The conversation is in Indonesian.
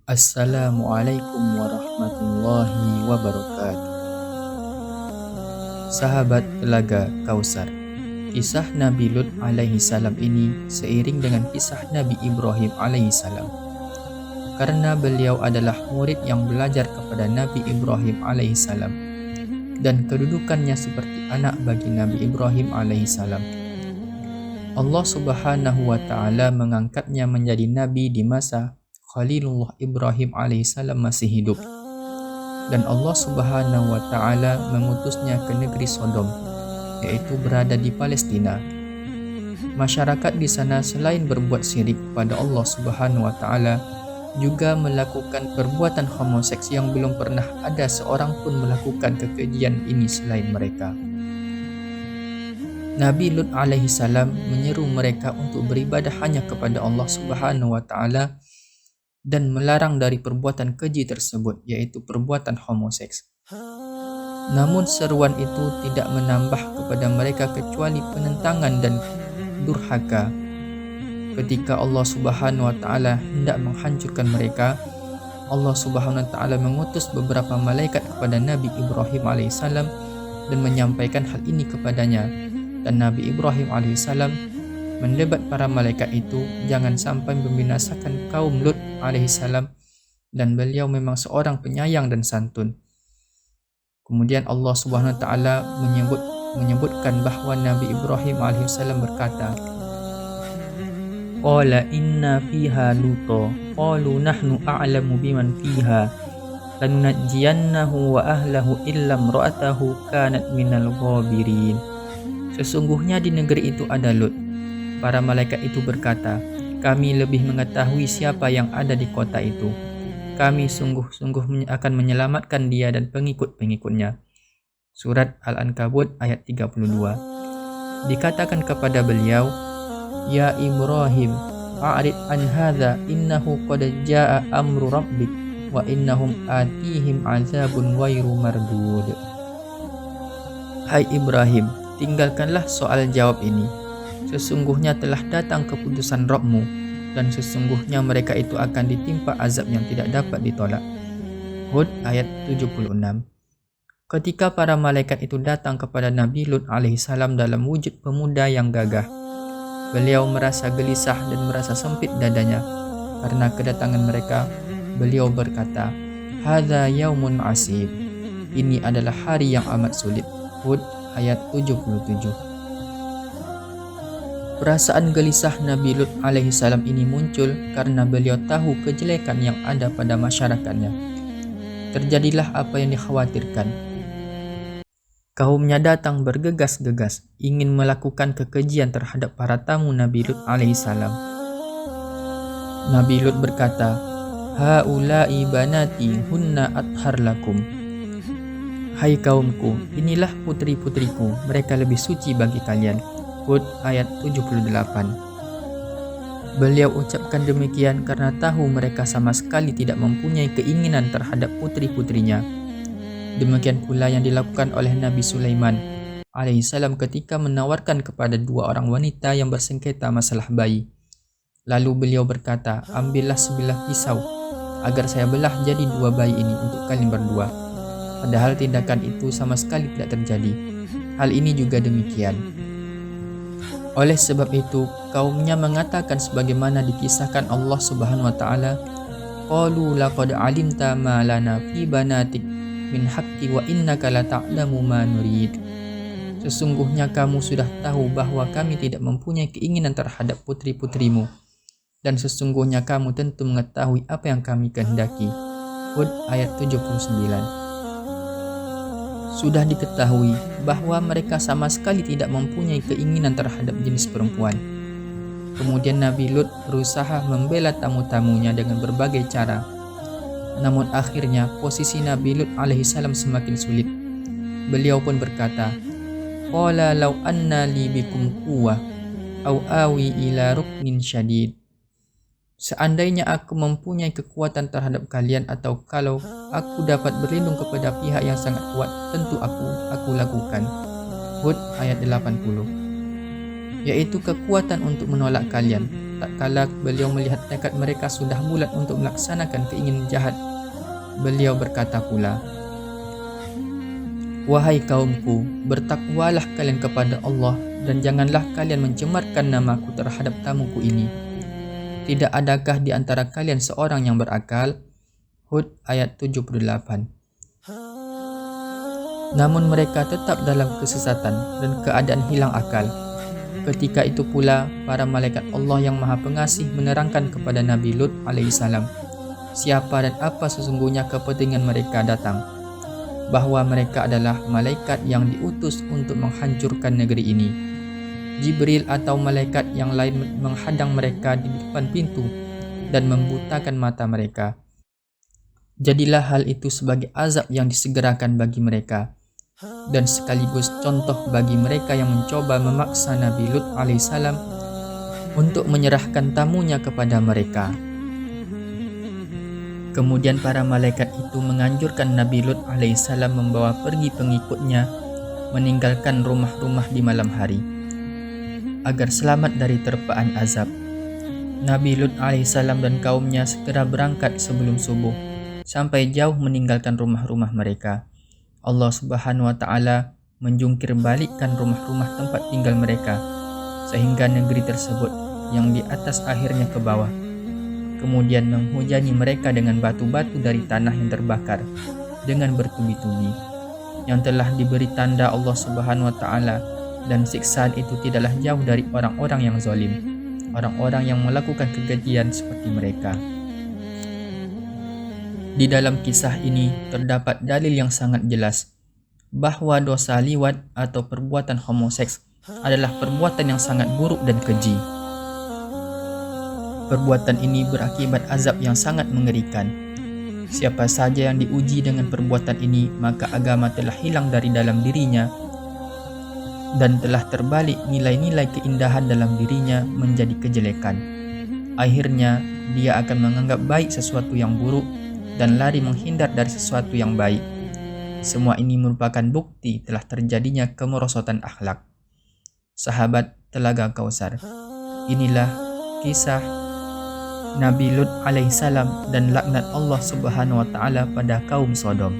Assalamualaikum warahmatullahi wabarakatuh. Sahabat Telaga Kausar, kisah Nabi Lut alaihi salam ini seiring dengan kisah Nabi Ibrahim alaihi salam. Karena beliau adalah murid yang belajar kepada Nabi Ibrahim alaihi salam dan kedudukannya seperti anak bagi Nabi Ibrahim alaihi salam. Allah Subhanahu wa taala mengangkatnya menjadi nabi di masa Khalilullah Ibrahim alaihissalam masih hidup, dan Allah Subhanahu wa taala mengutusnya ke negeri Sodom, yaitu berada di Palestina. Masyarakat di sana selain berbuat syirik pada Allah Subhanahu wa taala, juga melakukan perbuatan homoseks yang belum pernah ada seorang pun melakukan kekejian ini selain mereka. Nabi Lut alaihi salam menyeru mereka untuk beribadah hanya kepada Allah Subhanahu wa taala dan melarang dari perbuatan keji tersebut, yaitu perbuatan homoseks. Namun seruan itu tidak menambah kepada mereka kecuali penentangan dan durhaka. Ketika Allah Subhanahu wa taala hendak menghancurkan mereka, Allah Subhanahu wa taala mengutus beberapa malaikat kepada Nabi Ibrahim alaihissalam dan menyampaikan hal ini kepadanya. Dan Nabi Ibrahim alaihissalam mendebat para malaikat itu jangan sampai membinasakan kaum Lut alaihissalam, dan beliau memang seorang penyayang dan santun. Kemudian Allah Subhanahu wa taala menyebutkan bahwa Nabi Ibrahim alaihissalam berkata, "Qala inna fiha luto, qalu nahnu a'lamu biman fiha, lanunajjiyannahu wa ahlahu illa imra'atahu kanat minal ghabirin." Sesungguhnya di negeri itu ada Lut. Para malaikat itu berkata, "Kami lebih mengetahui siapa yang ada di kota itu. Kami sungguh-sungguh akan menyelamatkan dia dan pengikut-pengikutnya." Surat Al-Ankabut ayat 32. Dikatakan kepada beliau, "Ya Ibrahim, a'rid an hadza innahu qad jaa'a amru rabbik wa innahum atihim azabun ghairu mardud." Hai Ibrahim, tinggalkanlah soal jawab ini. Sesungguhnya telah datang keputusan Rabb-mu, dan sesungguhnya mereka itu akan ditimpa azab yang tidak dapat ditolak. Hud ayat 76. Ketika para malaikat itu datang kepada Nabi Lut alaihissalam dalam wujud pemuda yang gagah, beliau merasa gelisah dan merasa sempit dadanya. Karena kedatangan mereka, beliau berkata, "Hadza yaumun asib." Ini adalah hari yang amat sulit. Hud ayat 77. Perasaan gelisah Nabi Lut alaihissalam ini muncul karena beliau tahu kejelekan yang ada pada masyarakatnya. Terjadilah apa yang dikhawatirkan. Kaumnya datang bergegas-gegas ingin melakukan kekejian terhadap para tamu Nabi Lut alaihissalam. Nabi Lut berkata, "Haula'i banati hunna athhar lakum." Hai kaumku, inilah putri-putriku, mereka lebih suci bagi kalian. Hud ayat 78. Beliau ucapkan demikian karena tahu mereka sama sekali tidak mempunyai keinginan terhadap putri-putrinya. Demikian pula yang dilakukan oleh Nabi Sulaiman alaihissalam ketika menawarkan kepada dua orang wanita yang bersengketa masalah bayi. Lalu beliau berkata, "Ambillah sebilah pisau agar saya belah jadi dua bayi ini untuk kalian berdua." Padahal tindakan itu sama sekali tidak terjadi. Hal ini juga demikian. Oleh sebab itu, kaumnya mengatakan sebagaimana dikisahkan Allah Subhanahu wa taala, "Qalu laqad 'alimta ma lana fi banatik min haqqi wa innaka la ta'lamu ma nurid." Sesungguhnya kamu sudah tahu bahwa kami tidak mempunyai keinginan terhadap putri-putrimu, dan sesungguhnya kamu tentu mengetahui apa yang kami kehendaki. Hud ayat 79. Sudah diketahui bahwa mereka sama sekali tidak mempunyai keinginan terhadap jenis perempuan. Kemudian Nabi Lut berusaha membela tamu-tamunya dengan berbagai cara. Namun akhirnya posisi Nabi Lut alaihissalam semakin sulit. Beliau pun berkata, "Qala law anna li bikum quwwah aw awi ila ruknin syadid." Seandainya aku mempunyai kekuatan terhadap kalian, atau kalau aku dapat berlindung kepada pihak yang sangat kuat, tentu aku lakukan. Hud ayat 80. Yaitu kekuatan untuk menolak kalian, tak kala beliau melihat tekad mereka sudah bulat untuk melaksanakan keinginan jahat, beliau berkata pula, "Wahai kaumku, bertakwalah kalian kepada Allah dan janganlah kalian mencemarkan namaku terhadap tamuku ini. Tidak adakah di antara kalian seorang yang berakal?" Hud ayat 78. Namun mereka tetap dalam kesesatan dan keadaan hilang akal. Ketika itu pula para malaikat Allah yang Maha Pengasih menerangkan kepada Nabi Lut alaihissalam siapa dan apa sesungguhnya kepentingan mereka datang, bahwa mereka adalah malaikat yang diutus untuk menghancurkan negeri ini. Jibril atau malaikat yang lain menghadang mereka di depan pintu dan membutakan mata mereka. Jadilah hal itu sebagai azab yang disegerakan bagi mereka, dan sekaligus contoh bagi mereka yang mencoba memaksa Nabi Lut alaihissalam untuk menyerahkan tamunya kepada mereka. Kemudian para malaikat itu menganjurkan Nabi Lut alaihissalam membawa pergi pengikutnya meninggalkan rumah-rumah di malam hari, agar selamat dari terpaan azab. Nabi Lut alaihissalam dan kaumnya segera berangkat sebelum subuh, sampai jauh meninggalkan rumah-rumah mereka. Allah Subhanahu wa Ta'ala menjungkir balikkan rumah-rumah tempat tinggal mereka, sehingga negeri tersebut yang di atas akhirnya ke bawah, kemudian menghujani mereka dengan batu-batu dari tanah yang terbakar dengan bertubi-tubi, yang telah diberi tanda Allah Subhanahu wa Ta'ala, dan siksaan itu tidaklah jauh dari orang-orang yang zalim, orang-orang yang melakukan kekejian seperti mereka. Di dalam kisah ini terdapat dalil yang sangat jelas bahwa dosa liwat atau perbuatan homoseks adalah perbuatan yang sangat buruk dan keji. Perbuatan ini berakibat azab yang sangat mengerikan. Siapa saja yang diuji dengan perbuatan ini, maka agama telah hilang dari dalam dirinya dan telah terbalik nilai-nilai keindahan dalam dirinya menjadi kejelekan. Akhirnya dia akan menganggap baik sesuatu yang buruk dan lari menghindar dari sesuatu yang baik. Semua ini merupakan bukti telah terjadinya kemerosotan akhlak. Sahabat Telaga Kausar, inilah kisah Nabi Lut alaihissalam dan laknat Allah Subhanahu wa Ta'ala pada kaum Sodom.